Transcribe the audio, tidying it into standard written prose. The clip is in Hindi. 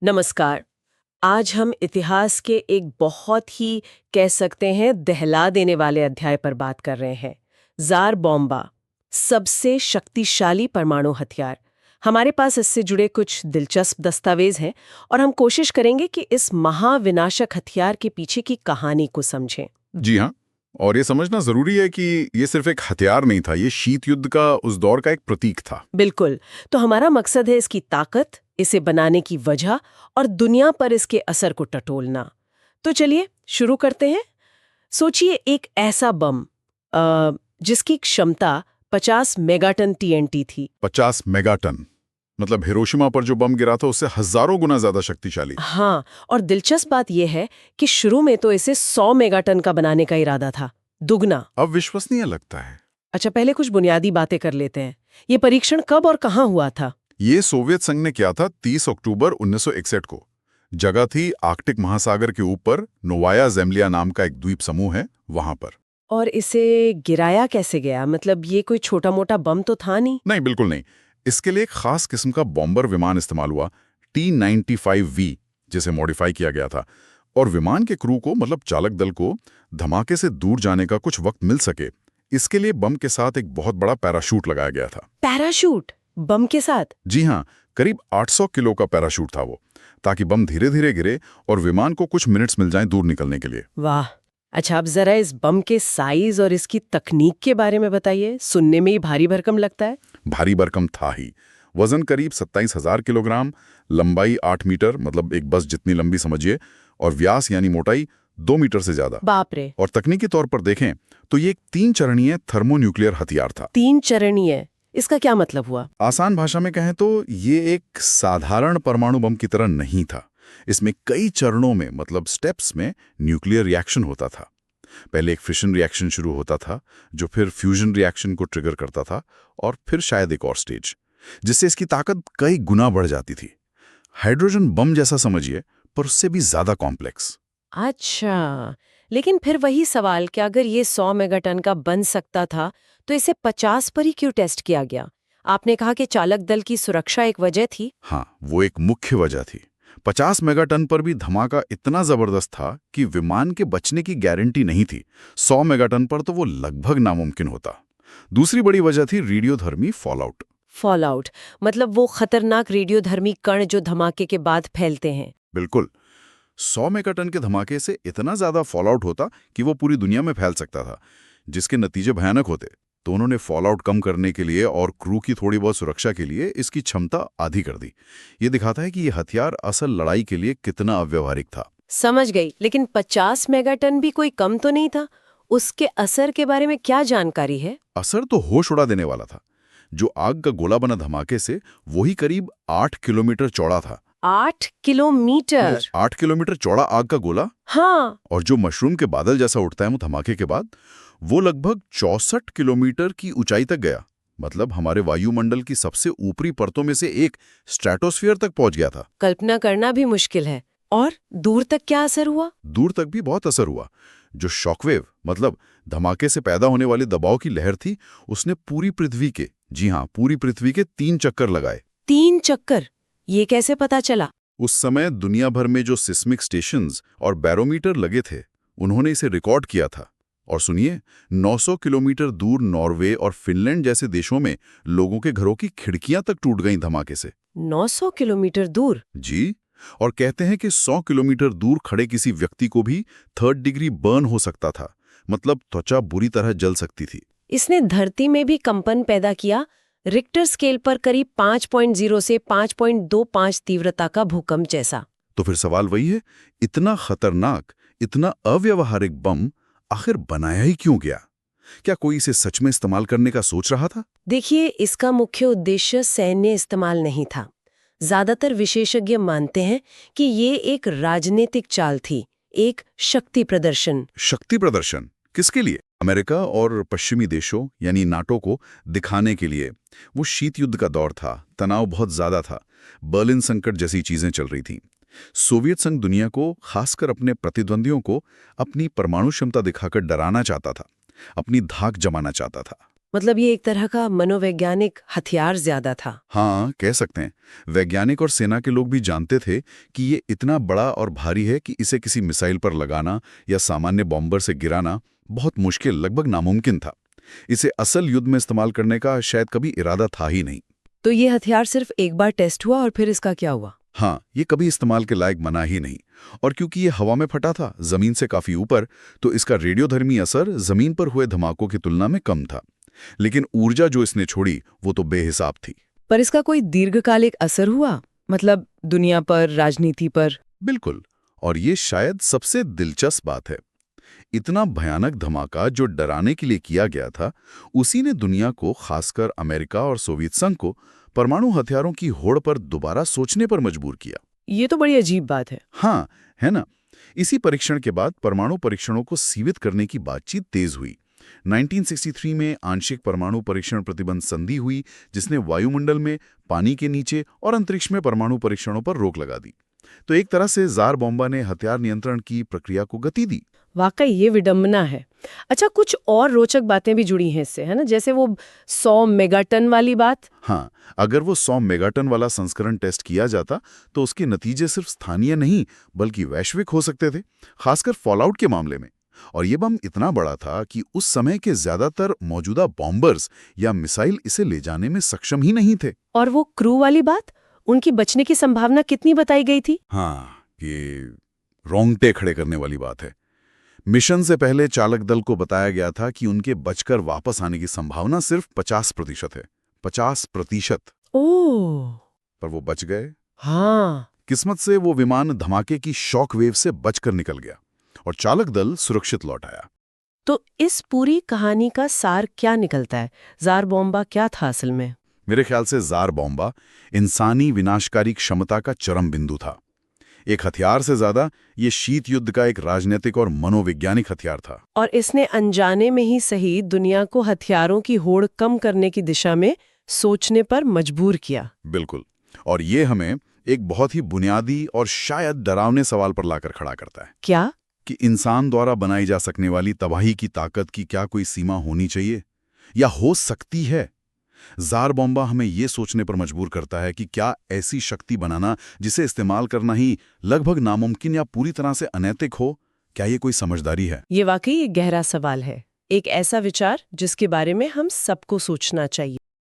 नमस्कार। आज हम इतिहास के एक बहुत ही कह सकते हैं दहला देने वाले अध्याय पर बात कर रहे हैं। जार बॉम्बा, सबसे शक्तिशाली परमाणु हथियार। हमारे पास इससे जुड़े कुछ दिलचस्प दस्तावेज हैं और हम कोशिश करेंगे कि इस महाविनाशक हथियार के पीछे की कहानी को समझें। जी हाँ। और ये समझना जरूरी है कि ये सिर्फ एक हथियार नहीं था, ये शीत युद्ध का उस दौर का एक प्रतीक था। बिल्कुल। तो हमारा मकसद है इसकी ताकत, इसे बनाने की वजह और दुनिया पर इसके असर को टटोलना। तो चलिए शुरू करते हैं। सोचिए एक ऐसा बम जिसकी क्षमता 50 मेगाटन टीएनटी थी। 50 मेगाटन मतलब हिरोशिमा पर जो बम गिरा था उससे हजारों गुना ज्यादा शक्तिशाली। हाँ, और दिलचस्प बात यह है कि शुरू में तो इसे 100 मेगाटन का बनाने का इरादा था, दुगना। अब विश्वसनीय लगता है। अच्छा, पहले कुछ बुनियादी बातें कर लेते हैं। ये परीक्षण कब और कहाँ हुआ था? ये सोवियत संघ ने किया था 30 अक्टूबर 1961 को। जगह थी आर्कटिक महासागर के ऊपर, नोवाया ज़ेम्लिया नाम का एक द्वीप समूह है वहां पर। और इसे गिराया कैसे गया? मतलब ये कोई छोटा मोटा बम तो था नहीं? नहीं, बिल्कुल नहीं। इसके लिए एक खास किस्म का बॉम्बर विमान इस्तेमाल हुआ, T-95V, जिसे मॉडिफाई किया गया था। और विमान के क्रू को, मतलब चालक दल को, धमाके से दूर जाने का कुछ वक्त मिल सके, इसके लिए बम के साथ एक बहुत बड़ा पैराशूट लगाया गया था। पैराशूट बम के साथ? जी हाँ, करीब 800 किलो का पैराशूट था वो, ताकि बम धीरे धीरे गिरे और विमान को कुछ मिनट्स मिल जाएं दूर निकलने के लिए। वाह। अच्छा, अब जरा इस बम के साइज और इसकी तकनीक के बारे में बताइए। सुनने में ही भारी भरकम लगता है। भारी भरकम था ही। वजन करीब 27,000 किलोग्राम, लंबाई 8 मीटर, मतलब एक बस जितनी लंबी समझिए, और व्यास यानी मोटाई 2 मीटर से ज्यादा। बाप रे। और तकनीकी तौर पर देखें तो ये एक 3 चरणीय थर्मोन्यूक्लियर हथियार था। 3 चरणीय, इसका क्या मतलब हुआ? आसान भाषा में कहें तो ये एक साधारण परमाणु बम की तरह नहीं था। इसमें कई चरणों में, मतलब स्टेप्स में, न्यूक्लियर रिएक्शन होता था। पहले एक फिशन रिएक्शन शुरू होता था, जो फिर फ्यूजन रिएक्शन को ट्रिगर करता था, और फिर शायद एक और स्टेज, जिससे इसकी ताकत कई गुना बढ़ जाती थी। हाइड्रोजन बम जैसा समझिए, पर उससे भी ज्यादा कॉम्प्लेक्स। अच्छा, लेकिन फिर वही सवाल कि अगर ये 100 मेगाटन का बन सकता था तो इसे 50 पर ही क्यों टेस्ट किया गया? आपने कहा कि चालक दल की सुरक्षा एक वजह थी। हाँ, वो एक मुख्य वजह थी। 50 मेगाटन पर भी धमाका इतना जबरदस्त था कि विमान के बचने की गारंटी नहीं थी। 100 मेगाटन पर तो वो लगभग नामुमकिन होता। दूसरी बड़ी वजह थी रेडियोधर्मी फॉलआउट। फॉलआउट मतलब वो खतरनाक रेडियोधर्मी कण जो धमाके के बाद फैलते हैं। बिल्कुल। 100 मेगाटन के धमाके से इतना ज्यादा फॉलआउट होता कि वो पूरी दुनिया में फैल सकता था, जिसके नतीजे भयानक होते। तो उन्होंने फॉलआउट कम करने के लिए और क्रू की थोड़ी बहुत सुरक्षा के लिए इसकी क्षमता आधी कर दी। ये दिखाता है कि ये हथियार असल लड़ाई के लिए कितना अव्यवहारिक था। समझ गई, लेकिन 50 मेगाटन भी कोई कम तो नहीं था। उसके असर के बारे में क्या जानकारी है? असर तो होश उड़ा देने वाला था। जो आग का गोला बना धमाके से, वही करीब 8 किलोमीटर चौड़ा था। 8 किलोमीटर? 8 किलोमीटर चौड़ा आग का गोला। हाँ। और जो मशरूम के बादल जैसा उठता है वो धमाके के बाद, वो लगभग 64 किलोमीटर की ऊंचाई तक गया। मतलब हमारे वायुमंडल की सबसे ऊपरी परतों में से एक, स्ट्रेटोस्फीयर तक पहुंच गया था। कल्पना करना भी मुश्किल है। और दूर तक क्या असर हुआ? दूर तक भी बहुत असर हुआ। जो शॉकवेव, मतलब धमाके से पैदा होने वाली दबाव की लहर थी, उसने पूरी पृथ्वी के, जी हाँ, पूरी पृथ्वी के 3 चक्कर लगाए। 3 चक्कर? ये कैसे पता चला? उस समय दुनिया भर में जो सिस्मिक स्टेशंस और बैरोमीटर लगे थे, उन्होंने इसे रिकॉर्ड किया था। और सुनिए, 900 किलोमीटर दूर नॉर्वे और फिनलैंड जैसे देशों में लोगों के घरों की खिड़कियां तक टूट गईं धमाके से। 900 किलोमीटर दूर? जी। और कहते हैं कि 100 किलोमीटर दूर खड़े किसी व्यक्ति को भी 3rd डिग्री बर्न हो सकता था, मतलब त्वचा बुरी तरह जल सकती थी। इसने धरती में भी कंपन पैदा किया। रिक्टर स्केल पर करीब 5.0 से 5.25 तीव्रता का भूकंप जैसा। तो फिर सवाल वही है, इतना खतरनाक, इतना अव्यवहारिक बम आखिर बनाया ही क्यों गया? क्या कोई इसे सच में इस्तेमाल करने का सोच रहा था? देखिए, इसका मुख्य उद्देश्य सैन्य इस्तेमाल नहीं था। ज्यादातर विशेषज्ञ मानते हैं कि ये एक राजनीतिक चाल थी, एक शक्ति प्रदर्शन। शक्ति प्रदर्शन किसके लिए? अमेरिका और पश्चिमी देशों यानी नाटो को दिखाने के लिए। वो शीत युद्ध का दौर था, तनाव बहुत ज्यादा था, बर्लिन संकट जैसी चीजें चल रही थीं। सोवियत संघ दुनिया को, खासकर अपने प्रतिद्वंदियों को, अपनी परमाणु क्षमता दिखाकर डराना चाहता था, अपनी धाक जमाना चाहता था। मतलब ये एक तरह का मनोवैज्ञानिक हथियार ज्यादा था। हाँ, कह सकते हैं। वैज्ञानिक और सेना के लोग भी जानते थे कि ये इतना बड़ा और भारी है कि इसे किसी मिसाइल पर लगाना या सामान्य बॉम्बर से गिराना बहुत मुश्किल, लगभग नामुमकिन था। इसे असल युद्ध में इस्तेमाल करने का शायद कभी इरादा था ही नहीं। तो ये हथियार सिर्फ एक बार टेस्ट हुआ और फिर इसका क्या हुआ? हाँ, ये कभी इस्तेमाल के लायक बना ही नहीं। और क्योंकि ये हवा में फटा था, जमीन से काफी ऊपर, तो इसका रेडियोधर्मी असर जमीन पर हुए धमाकों की तुलना में कम था। लेकिन ऊर्जा जो इसने छोड़ी वो तो बेहिसाब थी। पर इसका कोई दीर्घकालिक असर हुआ, मतलब दुनिया पर, राजनीति पर? बिल्कुल। और ये शायद सबसे दिलचस्प बात है। इतना भयानक धमाका जो डराने के लिए किया गया था, उसी ने दुनिया को, खासकर अमेरिका और सोवियत संघ को, परमाणु हथियारों की होड़ पर दोबारा सोचने पर मजबूर किया। ये तो बड़ी अजीब बात है। हाँ, है ना। इसी परीक्षण के बाद परमाणु परीक्षणों को सीमित करने की बातचीत तेज हुई। 1963 में आंशिक परमाणु परीक्षण प्रतिबंध संधि हुई, जिसने वायुमंडल में, पानी के नीचे और अंतरिक्ष में परमाणु परीक्षणों पर रोक लगा दी। तो एक तरह से जार बॉम्बा ने हथियार नियंत्रण की प्रक्रिया को गति दी। वाकई ये विडंबना है। अच्छा, कुछ और रोचक बातें भी जुड़ी हैं इससे, है ना? जैसे वो 100 मेगाटन वाली बात। हाँ, अगर वो 100 मेगाटन वाला संस्करण टेस्ट किया जाता तो उसके नतीजे सिर्फ स्थानीय नहीं बल्कि वैश्विक हो सकते थे, खासकर फॉलआउट के मामले में। और ये बम इतना बड़ा था कि उस समय के ज्यादातर मौजूदा बॉम्बर्स या मिसाइल इसे ले जाने में सक्षम ही नहीं थे। और वो क्रू वाली बात, उनकी बचने की संभावना कितनी बताई गई थी? हाँ, ये रोंगटे खड़े करने वाली बात है। मिशन से पहले चालक दल को बताया गया था कि उनके बचकर वापस आने की संभावना सिर्फ 50% है। 50%। ओह! पर वो बच गए। हाँ। किस्मत से वो विमान धमाके की शॉक वेव से बचकर निकल गया और चालक दल सुरक्षित लौट आया। तो इस पूरी कहानी का सार क्या निकलता है? जार बॉम्बा क्या था असल में? मेरे ख्याल से जार बॉम्बा इंसानी विनाशकारी क्षमता का चरम बिंदु था। एक हथियार से ज्यादा ये शीत युद्ध का एक राजनीतिक और मनोवैज्ञानिक हथियार था। और इसने अनजाने में ही सही दुनिया को हथियारों की होड़ कम करने की दिशा में सोचने पर मजबूर किया। बिल्कुल। और ये हमें एक बहुत ही बुनियादी और शायद डरावने सवाल पर लाकर खड़ा करता है। क्या? कि इंसान द्वारा बनाई जा सकने वाली तबाही की ताकत की क्या कोई सीमा होनी चाहिए या हो सकती है? जार बॉम्बा हमें ये सोचने पर मजबूर करता है कि क्या ऐसी शक्ति बनाना जिसे इस्तेमाल करना ही लगभग नामुमकिन या पूरी तरह से अनैतिक हो, क्या ये कोई समझदारी है? ये वाकई एक गहरा सवाल है, एक ऐसा विचार जिसके बारे में हम सबको सोचना चाहिए।